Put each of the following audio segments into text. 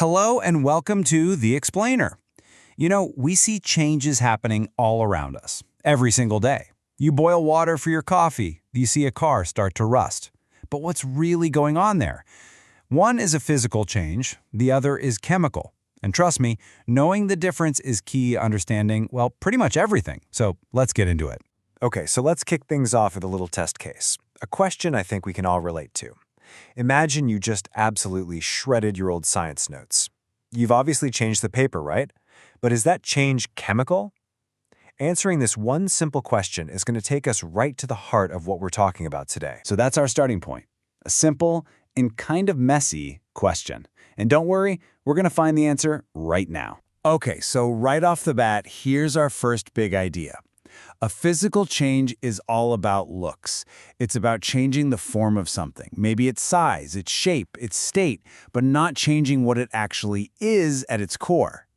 Hello and welcome to The Explainer. We see changes happening all around us, every single day. You boil water for your coffee, you see a car start to rust. But what's really going on there? One is a physical change, the other is chemical. And trust me, knowing the difference is key to understanding, well, pretty much everything. So let's get into it. Okay, so let's kick things off with a little test case. A question I think we can all relate to. Imagine you just absolutely shredded your old science notes. You've obviously changed the paper, right? But is that change chemical? Answering this one simple question is going to take us right to the heart of what we're talking about today. So that's our starting point. A simple and kind of messy question. And don't worry, we're going to find the answer right now. Okay, so right off the bat, here's our first big idea. A physical change is all about looks. It's about changing the form of something. Maybe its size, its shape, its state, but not changing what it actually is at its core.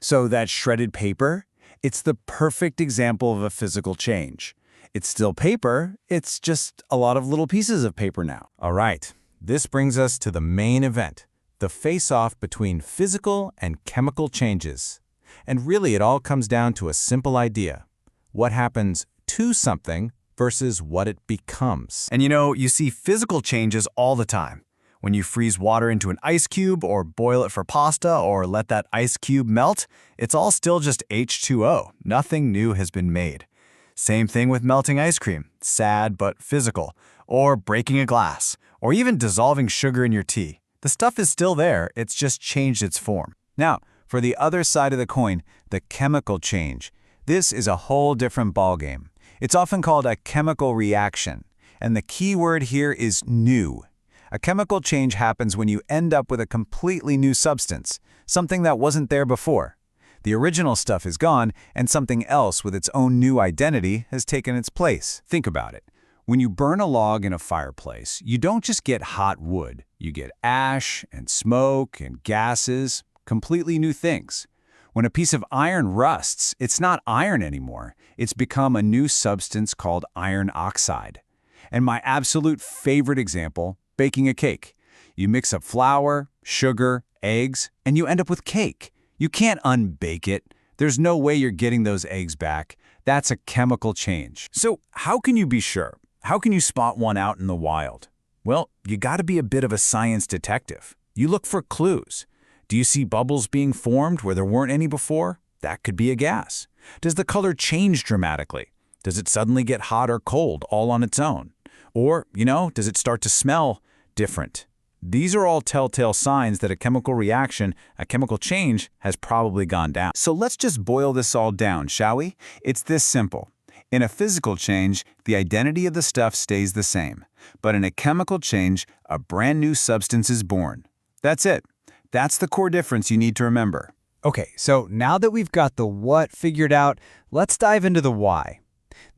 So that shredded paper, it's the perfect example of a physical change. It's still paper, it's just a lot of little pieces of paper now. All right, this brings us to the main event, the face-off between physical and chemical changes. And really, it all comes down to a simple idea. What happens to something versus what it becomes. And you see physical changes all the time. When you freeze water into an ice cube or boil it for pasta or let that ice cube melt, it's all still just H2O. Nothing new has been made. Same thing with melting ice cream, sad but physical, or breaking a glass, or even dissolving sugar in your tea. The stuff is still there, it's just changed its form. Now, for the other side of the coin, the chemical change. This is a whole different ballgame. It's often called a chemical reaction, and the key word here is new. A chemical change happens when you end up with a completely new substance, something that wasn't there before. The original stuff is gone, and something else with its own new identity has taken its place. Think about it. When you burn a log in a fireplace, you don't just get hot wood. You get ash and smoke and gases, completely new things. When a piece of iron rusts, it's not iron anymore. It's become a new substance called iron oxide. And my absolute favorite example, baking a cake. You mix up flour, sugar, eggs, and you end up with cake. You can't unbake it. There's no way you're getting those eggs back. That's a chemical change. So how can you be sure? How can you spot one out in the wild? Well, you got to be a bit of a science detective. You look for clues. Do you see bubbles being formed where there weren't any before? That could be a gas. Does the color change dramatically? Does it suddenly get hot or cold all on its own? Or, does it start to smell different? These are all telltale signs that a chemical reaction, a chemical change, has probably gone down. So let's just boil this all down, shall we? It's this simple. In a physical change, the identity of the stuff stays the same. But in a chemical change, a brand new substance is born. That's it. That's the core difference you need to remember. Okay, so now that we've got the what figured out, let's dive into the why.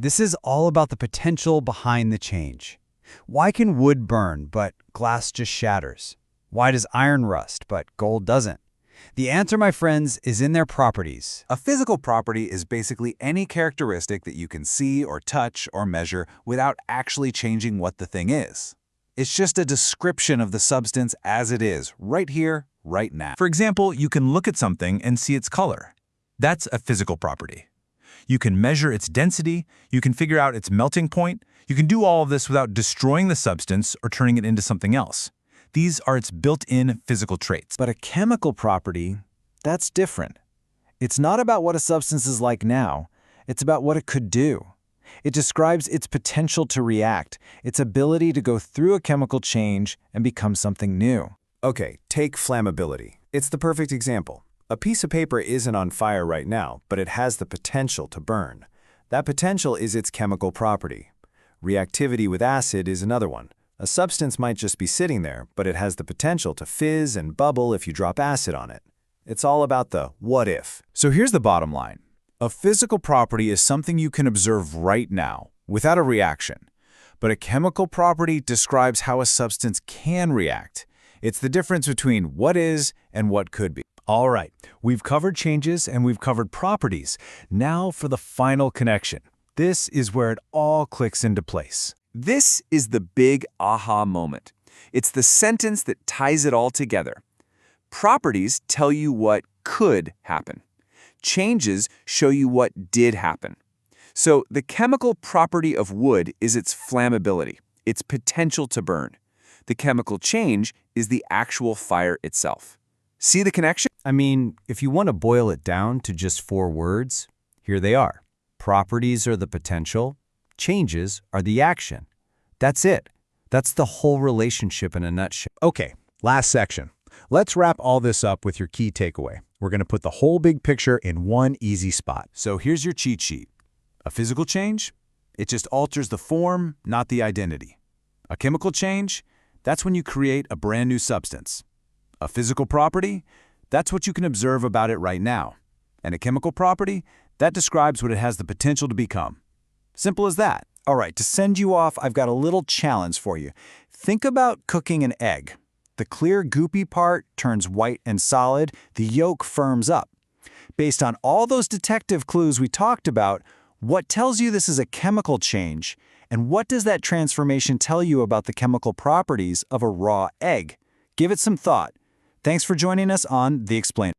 This is all about the potential behind the change. Why can wood burn, but glass just shatters? Why does iron rust, but gold doesn't? The answer, my friends, is in their properties. A physical property is basically any characteristic that you can see or touch or measure without actually changing what the thing is. It's just a description of the substance as it is, right here, right now. For example, you can look at something and see its color. That's a physical property. You can measure its density, you can figure out its melting point, you can do all of this without destroying the substance or turning it into something else. These are its built-in physical traits. But a chemical property, that's different. It's not about what a substance is like now, it's about what it could do. It describes its potential to react, its ability to go through a chemical change and become something new. Okay, take flammability. It's the perfect example. A piece of paper isn't on fire right now, but it has the potential to burn. That potential is its chemical property. Reactivity with acid is another one. A substance might just be sitting there, but it has the potential to fizz and bubble if you drop acid on it. It's all about the what if. So here's the bottom line. A physical property is something you can observe right now, without a reaction. But a chemical property describes how a substance can react. It's the difference between what is and what could be. All right, we've covered changes and we've covered properties. Now for the final connection. This is where it all clicks into place. This is the big aha moment. It's the sentence that ties it all together. Properties tell you what could happen. Changes show you what did happen. So the chemical property of wood is its flammability, its potential to burn. The chemical change is the actual fire itself. See the connection? I mean, if you want to boil it down to just 4 words, here they are. Properties are the potential, changes are the action. That's it. That's the whole relationship in a nutshell. Okay, last section. Let's wrap all this up with your key takeaway. We're going to put the whole big picture in one easy spot. So here's your cheat sheet. A physical change? It just alters the form, not the identity. A chemical change? That's when you create a brand new substance. A physical property? That's what you can observe about it right now. And a chemical property? That describes what it has the potential to become. Simple as that. All right, to send you off, I've got a little challenge for you. Think about cooking an egg. The clear, goopy part turns white and solid, the yolk firms up. Based on all those detective clues we talked about, what tells you this is a chemical change, and what does that transformation tell you about the chemical properties of a raw egg? Give it some thought. Thanks for joining us on The Explainer.